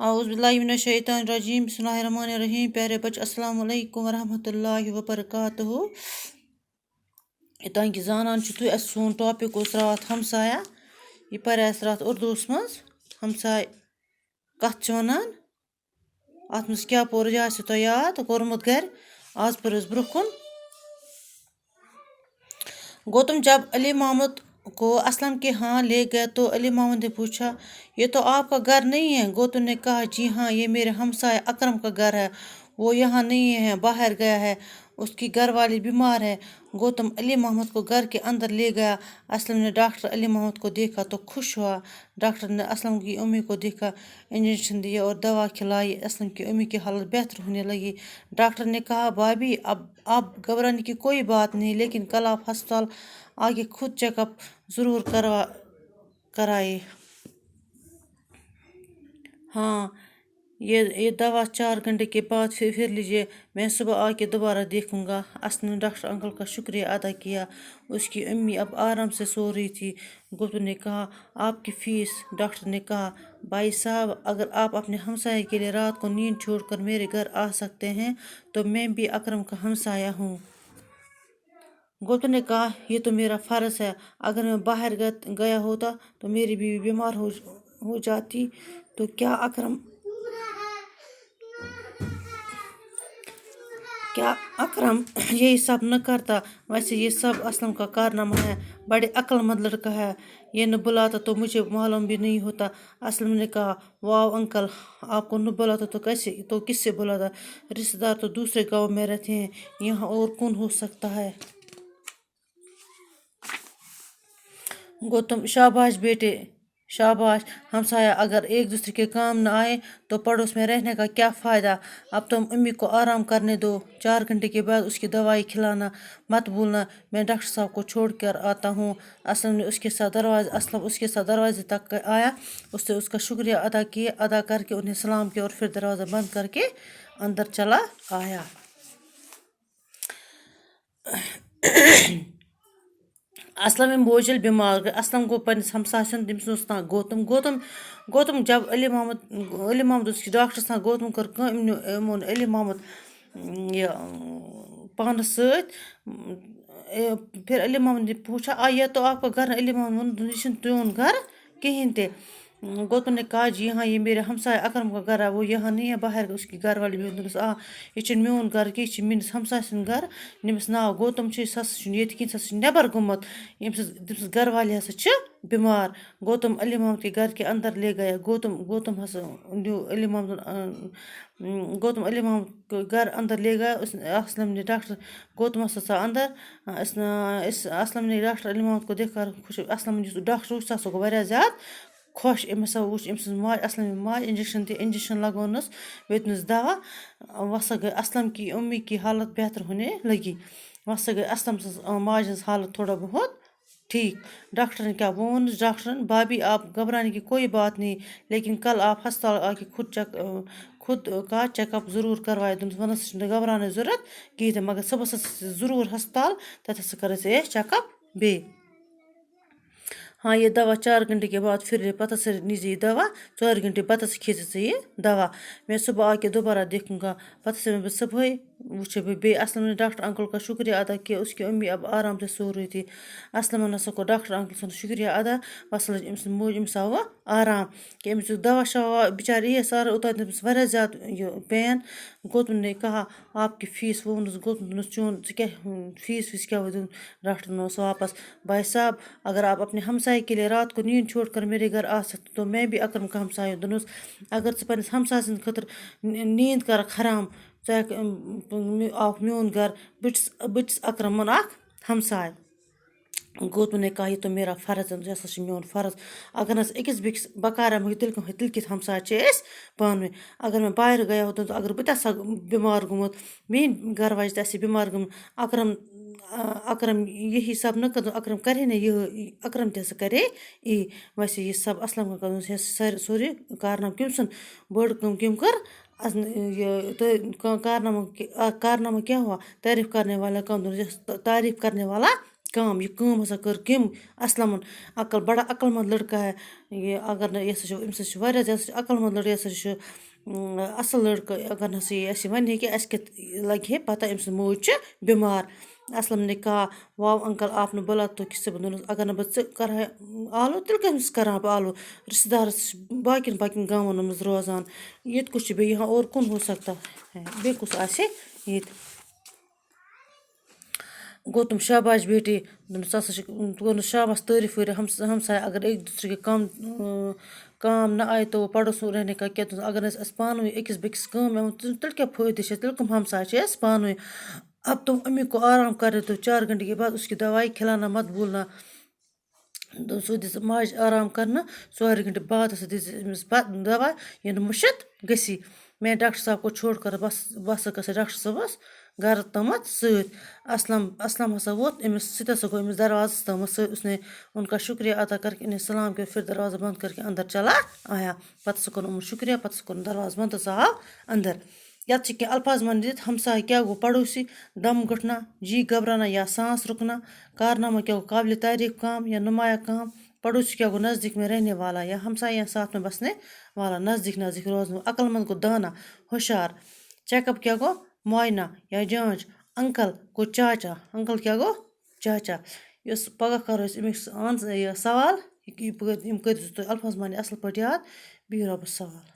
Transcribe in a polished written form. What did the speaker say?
اعوذ باللہ من الشیطان الرجیم بسم اللہ الرحمن الرحیم. پیارے بچ السلام علیکم ورحمۃ اللہ وبرکاتہ. یوتانۍ کہ زانان چھُ تُہۍ اَسہِ سون ٹاپِک اوس راتھ ہمسایہ. یہِ پَرِ اَسہِ راتھ اُردوٗوَس منٛز ہمساے کَتھ چھِ وَنان. اَتھ منٛز کیٛاہ پوٚر یہِ آسہِ تۄہہِ یاد کوٚرمُت گَرِ. آز پٔر أسۍ برٛونٛہہ کُن. گوتم جب علی محمد کو اسلم کے ہاں لے گئے تو علی محمد نے پوچھا یہ تو آپ کا گھر نہیں ہے. گوتم نے کہا جی ہاں یہ میرے ہمسائے اکرم کا گھر ہے. وہ یہاں نہیں ہے باہر گیا ہے. اس کی گھر والی بیمار ہے. گوتم علی محمد کو گھر کے اندر لے گیا. اسلم نے ڈاکٹر علی محمد کو دیکھا تو خوش ہوا. ڈاکٹر نے اسلم کی امی کو دیکھا, انجیکشن دیے اور دوا کھلائی. اسلم کی امی کی حالت بہتر ہونے لگی. ڈاکٹر نے کہا بھابھی اب گھبرانے کی کوئی بات نہیں, لیکن کل آپ ہسپتال آگے خود چیک اپ ضرور کرائے. ہاں یہ دوا 4 گھنٹے کے بعد پھر لیجیے. میں صبح آ کے دوبارہ دیکھوں گا. اسلم نے ڈاکٹر انکل کا شکریہ ادا کیا. اس کی امی اب آرام سے سو رہی تھی. گوتم نے کہا آپ کی فیس. ڈاکٹر نے کہا بھائی صاحب اگر آپ اپنے ہمسائے کے لیے رات کو نیند چھوڑ کر میرے گھر آ سکتے ہیں تو میں بھی اکرم کا ہمسایہ ہوں. گوتم نے کہا یہ تو میرا فرض ہے. اگر میں باہر گیا ہوتا تو میری بیوی بیمار ہو جاتی تو کیا اکرم یہی سب نہ کرتا. ویسے یہ سب اسلم کا کارنامہ ہے. بڑے عقل مند لڑکا ہے. یہ نہ بلاتا تو مجھے معلوم بھی نہیں ہوتا. اسلم نے کہا واو انکل, آپ کو نہ بلاتا تو کس سے بلاتا. رشتہ دار تو دوسرے گاؤں میں رہتے ہیں, یہاں اور کون ہو سکتا ہے. گوتم شاباش بیٹے شاباش. ہمسایہ اگر ایک دوسرے کے کام نہ آئے تو پڑوس میں رہنے کا کیا فائدہ. اب تم امی کو آرام کرنے دو. 4 گھنٹے کے بعد اس کی دوائی کھلانا مت بھولنا. میں ڈاکٹر صاحب کو چھوڑ کر آتا ہوں. اسلم اس کے ساتھ دروازے تک آیا. اس نے اس کا شکریہ ادا کر کے انہیں سلام کیا اور پھر دروازہ بند کر کے اندر چلا آیا. اسلم بوجھل بیمار گئے. اسلم گوٚو پنٛنِس ہمسایہِ سُنٛد, تٔمِس اوس ناو گوتم جب علی محمد اوس ڈاکٹرَس ناو گوتم کٔر کٲم, أمۍ اوٚن علی محمد یہِ پانَس سۭتۍ. پھر علی محمد نے پوچھا یہ تو آپ کا گھر ہے. علی محمد ووٚن یہِ چھُنہٕ چون گھر کِہیٖنۍ تہِ. گوتم نے کہا جی ہاں یہ میرے ہمسائے اکرم کا گھر ہے. وہ یہاں نہیں ہے باہر اس کی گھر والی دوٚپمَس یہِ چھُنہٕ میون گھر کینٛہہ, یہِ چھِ میٛٲنِس ہمسایہِ سُنٛد گھر. ییٚمِس ناو گوتم چھُ سُہ ہسا چھُنہٕ ییٚتہِ کِہیٖنۍ, سُہ ہسا چھُ نٮ۪بر گوٚمُت. تٔمۍ سٕنٛز گھر والی ہسا چھِ بیمار. گوتم علی محمد کے گھر کے اندر لے گیا. گوتم علی محمد کو گھر اندر لے گیا. اسلم نے ڈاکٹر گوتم ہسا ژاو اندر. اسلم نے ڈاکٹر علی محمد کو دیکھ کر خوش. اسلم یُس ڈاکٹر وُچھ سُہ ہسا گوٚو واریاہ زیادٕ خوش. أمۍ ہسا وُچھ أمۍ سٕنٛز ماجہِ اسلمہِ ماجہِ انجیکشن لگونَس, دِتنَس دوا. وَسا گٔے اسلم کی امی کی حالت بہتر ہونے لگی. وَسا گٔے اسلم سٕنٛز ماجہِ ہٕنٛز حالت تھوڑا بہت ٹھیک. ڈاکٹر نے کیا ووٚنُس ڈاکٹرن بھابھی آپ گھبرانے کی کوئی بات نہیں, لیکن کل آپ ہسپتال آ کے خود کا چیک اپ ضرور کروائے. دوٚپمَس وۄنۍ ہسا چھُنہٕ گھبراونٕچ ضوٚرتھ کِہیٖنۍ تہِ, مگر صُبحس ہسا ضروٗر ہسپتال, تَتہِ ہسا کَرے ژےٚ أسۍ چیک اپ بیٚیہِ. ہاں یہ دوا 4 گھنٹے کے بعد پھر پتہ سے لیجیے یہ دوا. 4 گھنٹے پتہ سے کھیزِ ژےٚ یہ دوا. میں صبح آ کے دوبارہ دیکھوں گا. پتہ سے میں صبحٲے وٕچھے بہٕ بیٚیہِ. اسلم نے ڈاکٹر انکل کا شکریہ ادا کیا. اس کی امی اب آرام سے سو رہی تھی. اسلمن ہسا کوٚر ڈاکٹر انکل سُنٛد شکریہ ادا. وَسا لٔج أمۍ سٕنٛز موج, أمِس آو وۄنۍ آرام کہِ أمِس دیُت دوا شوا بِچارِ یی سارٕ اوٚتانۍ تٔمِس واریاہ زیادٕ یہِ پین. گوتم نے کہا آپ کی فیس. ووٚنُس گوتم دوٚپنَس چون ژٕ کیٛاہ فیس ویس کیٛاہ دیُن. ڈاکٹرن اوس واپس بھائی صاحب اگر آپ اپنے ہمسائے کے لیے رات کو نیند چھوڑ کر میرے گھر آ سکتے تو میں بھی اکرم کا ہمسایہ ہوں. دوٚپنَس اگر ژٕ پنٛنِس ہمساے سٕنٛدِ خٲطرٕ نیٖند کَرکھ حرام ژٕ آوُکھ میون گھر. بہٕ چھُس اکرمن اکھ ہمساے. گوتم نے کہا یہ تو میرا فرض ہے. یہِ ہسا چھُ میون فرض. اگر نہٕ أکِس بیٚکِس بکارا ہٮ۪مو تیٚلہِ کِتھ ہمساے چھِ أسۍ پانہٕ ؤنۍ. اگر میں باہر گیا ہوتا تو اگر بہٕ تہِ آسہٕ ہا بیمار گوٚمُت, میٛٲنۍ گھر واجہِ تہِ آسہِ ہے بیمار گٔمٕژ, اکرم یہی سب نہ کر, اکرم کرے نا یہ, اکرم تہِ ہسا کرے یی. ویسے یہ سب اسلم کا سورُے کارنامہٕ کٔمۍ سُنٛد, بٔڑ کٲم کٔمۍ کٔر یہ کارنامہ کیا ہوا. تعریف کرنے والا کون, تعریف کرنے والا کام یہ کٲم ہسا کٔر کٔمۍ اَسلَمن بڑا عقل مند لٔڑکہٕ ہے یہِ اگر نہٕ یہِ ہسا چھُ أمِس ہسا چھُ واریاہ زیادٕ عقل مند لٔڑکہٕ یہِ ہسا چھُ اَصٕل لٔڑکہٕ اگر نَسا یہِ اَسہِ وَنہِ ہے کہِ اَسہِ کیٛاہ لَگہِ ہے پَتہ أمۍ سٕنٛز موج چھِ بٮ۪مار اَسلَم نے کہا واو انکل آپ نے بولا تو کس سے دوٚپنَس اگر نہٕ بہٕ ژٕ کَرٕہا آلو تیٚلہِ کٔمِس کَرٕہا بہٕ آلو رِشتہٕ دارَس چھِ باقیَن باقیَن گامَن منٛز روزان ییٚتہِ کُس چھُ بیٚیہِ یہاں اور کون ہو سکتا ہے بیٚیہِ کُس آسہِ ییٚتہِ گوٚو تِم شاباش بیٹے دوٚپنَس ژٕ ہسا چھِ کوٚرنَس شاباس تعریٖف وٲریٖف ہمساے اگر ایک دوسرے کے کام نہ آئے تو وہ پڑوس رہنے کا کیا اگر نہٕ اَسہِ پانہٕ ؤنۍ أکِس بیٚکِس کٲم یِوان تیٚلہِ کیٛاہ فٲیدٕ چھِ تیٚلہِ کٕم ہمساے چھِ اَسہِ پانہٕ ؤنۍ اب تم امی کو آرام کرنے دو 4 گھنٹے کے بعد اس کی دوائی کھلانا مت بھولنا سُہ دِژ ماجہِ آرام کرنہٕ 4 گھنٹے بعد ہسا دِژ أمِس دوا یہِ نہٕ مٔشِد گٔژھی میں ڈاکٹر صاحب کو چھوڑ کر بہٕ ہسا گژھٕ ڈاکٹر صٲبَس گَرٕ تامَتھ سۭتۍ اسلم ہسا ووٚتھ أمِس سُہ تہِ ہسا گوٚو أمِس دروازَس تامَتھ سۭتۍ اُسنے اُنکا شُکریہ ادا کر کے انہیں سلام کیا پھر دروازہ بند کر کے اندر چلا آیا پتہٕ ہسا کوٚرُن یِمَن شُکریہ پتہٕ ہسا کوٚرُن دروازٕ بنٛد تہٕ سُہ آو اندر یَتھ چھِ کینٛہہ الفاظ وَنہٕ دِتھ ہمساے کیا گو پڑوسی دم گھٹنا جی گھبرانا یا سانس رکنا کارنامہ کیا گو قابل تعریف کام یا نمایاں کام پڑوسی کیا گو نزدیک میں رہنے والا یا ہمسائے یا ساتھ میں بسنے والا نزدیک روزنے عقل مند گوٚو دانا ہوشیار چیک اپ کیا گوٚو معائنہ یا جانچ انکل گوٚو چاچا انکل کیا گوٚو چاچا یُس پگاہ کَرو أسۍ اَمِکۍ یہِ سوال یِم کٔرۍزیو تُہۍ الفاظ معنی اَصٕل پٲٹھۍ یاد بِہِو رۄبَس سوال